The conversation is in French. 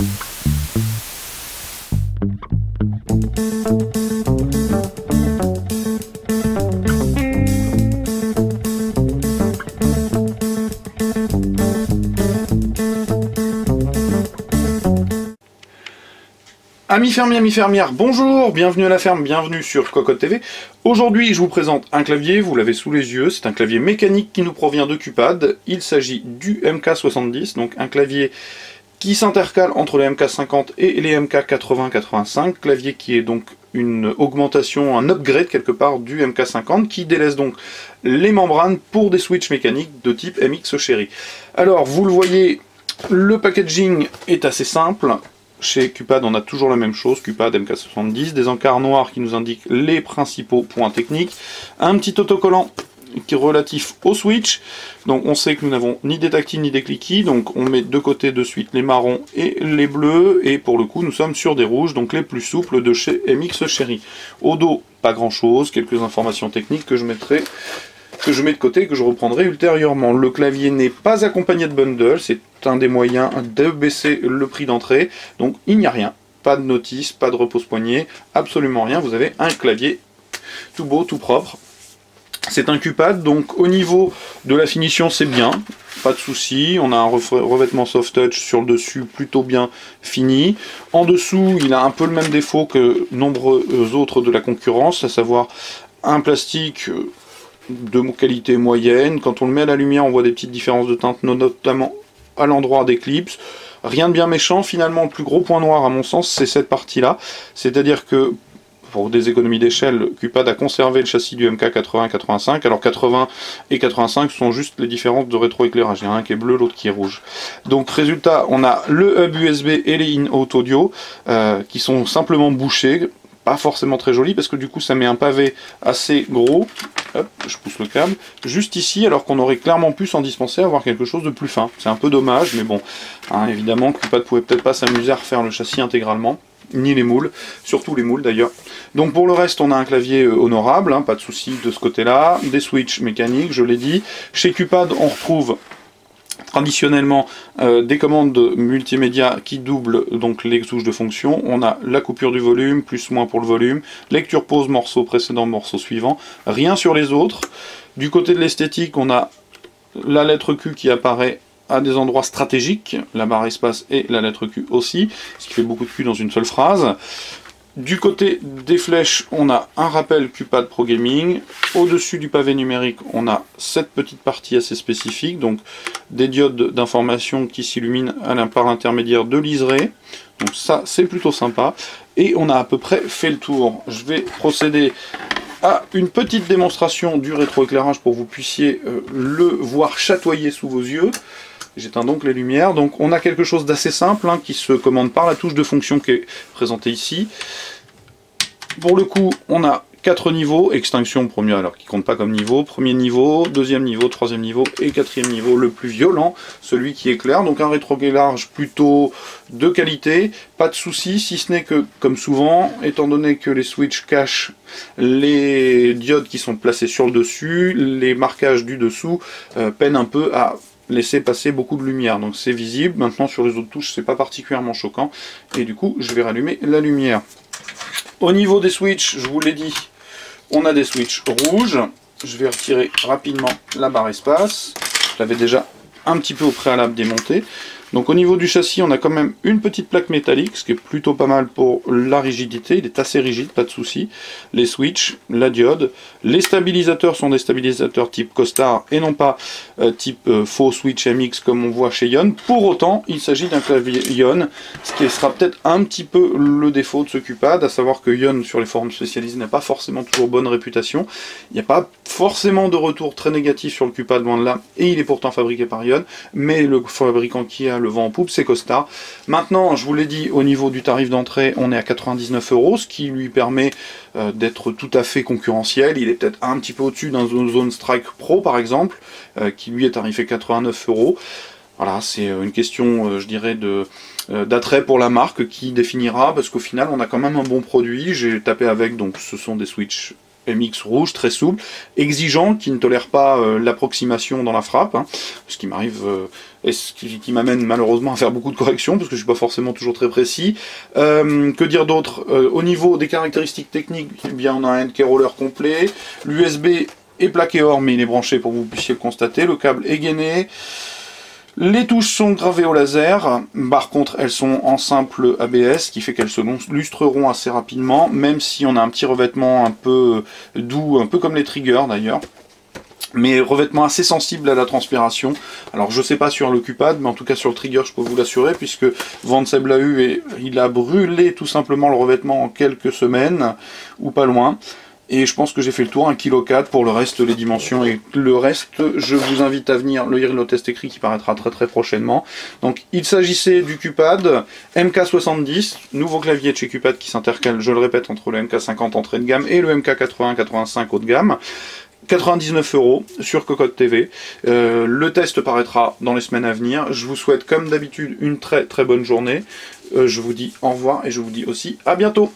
Amis fermiers, amis fermières, bonjour, bienvenue à la ferme, bienvenue sur Cocotte TV. Aujourd'hui, je vous présente un clavier, vous l'avez sous les yeux, c'est un clavier mécanique qui nous provient de Cupad. Il s'agit du MK70, donc un clavier qui s'intercale entre les MK50 et les MK80-85, clavier qui est donc une augmentation, un upgrade quelque part du MK50, qui délaisse donc les membranes pour des switches mécaniques de type MX Cherry. Alors, vous le voyez, le packaging est assez simple. Chez Cupad, on a toujours la même chose, Cupad MK70, des encarts noirs qui nous indiquent les principaux points techniques, un petit autocollant qui est relatif au switch, donc on sait que nous n'avons ni des tactiles ni des cliquis, donc on met de côté de suite les marrons et les bleus, et pour le coup nous sommes sur des rouges, donc les plus souples de chez MX Cherry. Au dos, pas grand chose, quelques informations techniques que je mets de côté et que je reprendrai ultérieurement. Le clavier n'est pas accompagné de bundle, c'est un des moyens de baisser le prix d'entrée, donc il n'y a rien, pas de notice, pas de repose-poignet, absolument rien, vous avez un clavier tout beau, tout propre. C'est un Cupad, donc au niveau de la finition c'est bien, pas de souci, on a un revêtement soft touch sur le dessus plutôt bien fini. En dessous il a un peu le même défaut que nombreux autres de la concurrence, à savoir un plastique de qualité moyenne. Quand on le met à la lumière, on voit des petites différences de teinte, notamment à l'endroit des clips. Rien de bien méchant. Finalement, le plus gros point noir, à mon sens, c'est cette partie-là. C'est-à-dire que, pour des économies d'échelle, Cupad a conservé le châssis du MK 80-85. Alors 80 et 85 sont juste les différences de rétroéclairage. Il y en a un qui est bleu, l'autre qui est rouge. Donc résultat, on a le hub USB et les in-out audio qui sont simplement bouchés. Pas forcément très joli parce que du coup ça met un pavé assez gros. Hop, je pousse le câble juste ici, alors qu'on aurait clairement pu s'en dispenser à avoir quelque chose de plus fin. C'est un peu dommage, mais bon, hein, évidemment Cupad pouvait peut-être pas s'amuser à refaire le châssis intégralement, ni les moules, surtout les moules d'ailleurs. Donc pour le reste, on a un clavier honorable, hein, pas de souci de ce côté-là, des switches mécaniques, je l'ai dit. Chez Cupad, on retrouve traditionnellement des commandes multimédia qui doublent donc les touches de fonction. On a la coupure du volume, plus moins pour le volume, lecture pause morceau précédent, morceau suivant, rien sur les autres. Du côté de l'esthétique, on a la lettre Q qui apparaît à des endroits stratégiques, la barre espace et la lettre Q aussi, ce qui fait beaucoup de Q dans une seule phrase. Du côté des flèches, on a un rappel Cupad Pro Gaming. Au-dessus du pavé numérique, on a cette petite partie assez spécifique, donc des diodes d'information qui s'illuminent par l'intermédiaire de liseré. Donc ça, c'est plutôt sympa. Et on a à peu près fait le tour. Je vais procéder à une petite démonstration du rétroéclairage pour que vous puissiez le voir chatoyer sous vos yeux. J'éteins donc les lumières. Donc on a quelque chose d'assez simple hein, qui se commande par la touche de fonction qui est présentée ici. Pour le coup, on a 4 niveaux, extinction premier, alors qui compte pas comme niveau, premier niveau, deuxième niveau, troisième niveau et quatrième niveau, le plus violent, celui qui éclaire. Donc un rétroéclairage plutôt de qualité, pas de souci, si ce n'est que, comme souvent, étant donné que les switches cachent les diodes qui sont placées sur le dessus, les marquages du dessous peinent un peu à laisser passer beaucoup de lumière, donc c'est visible. Maintenant sur les autres touches c'est pas particulièrement choquant, et du coup je vais rallumer la lumière. Au niveau des switches, je vous l'ai dit, on a des switches rouges. Je vais retirer rapidement la barre espace, je l'avais déjà un petit peu au préalable démonté. Donc au niveau du châssis, on a quand même une petite plaque métallique, ce qui est plutôt pas mal pour la rigidité, il est assez rigide, pas de souci. Les switches, la diode, les stabilisateurs sont des stabilisateurs type Costar et non pas type faux switch MX comme on voit chez Ion. Pour autant, il s'agit d'un clavier Ion, ce qui sera peut-être un petit peu le défaut de ce Cupad, à savoir que Ion sur les forums spécialisés n'a pas forcément toujours bonne réputation. Il n'y a pas forcément de retour très négatif sur le Cupad, loin de là, et il est pourtant fabriqué par Ion, mais le fabricant qui a le vent en poupe, c'est Costar. Maintenant, je vous l'ai dit, au niveau du tarif d'entrée, on est à 99 €, ce qui lui permet d'être tout à fait concurrentiel. Il est peut-être un petit peu au-dessus d'un Zone Strike Pro, par exemple, qui lui est tarifé 89 €. Voilà, c'est une question, je dirais, d'attrait pour la marque qui définira, parce qu'au final, on a quand même un bon produit. J'ai tapé avec, donc ce sont des switches MX rouge, très souple, exigeant, qui ne tolère pas l'approximation dans la frappe, hein, ce qui m'arrive, et ce qui m'amène malheureusement à faire beaucoup de corrections, parce que je suis pas forcément toujours très précis. Que dire d'autre? Au niveau des caractéristiques techniques, eh bien on a un NK roller complet, l'USB est plaqué or, mais il est branché pour que vous puissiez le constater, le câble est gainé. Les touches sont gravées au laser, par contre elles sont en simple ABS, ce qui fait qu'elles se lustreront assez rapidement, même si on a un petit revêtement un peu doux, un peu comme les triggers d'ailleurs, mais revêtement assez sensible à la transpiration. Alors je sais pas sur le Cupad, mais en tout cas sur le trigger je peux vous l'assurer, puisque Van Seb l'a eu et il a brûlé tout simplement le revêtement en quelques semaines, ou pas loin. Et je pense que j'ai fait le tour, 1,4 kg pour le reste, les dimensions. Et le reste, je vous invite à venir lire le test écrit qui paraîtra très prochainement. Donc il s'agissait du Cupad MK70, nouveau clavier de chez Cupad qui s'intercale, je le répète, entre le MK50 entrée de gamme et le MK80-85 haut de gamme. 99 € sur Cocotte TV. Le test paraîtra dans les semaines à venir. Je vous souhaite comme d'habitude une très bonne journée. Je vous dis au revoir et je vous dis aussi à bientôt.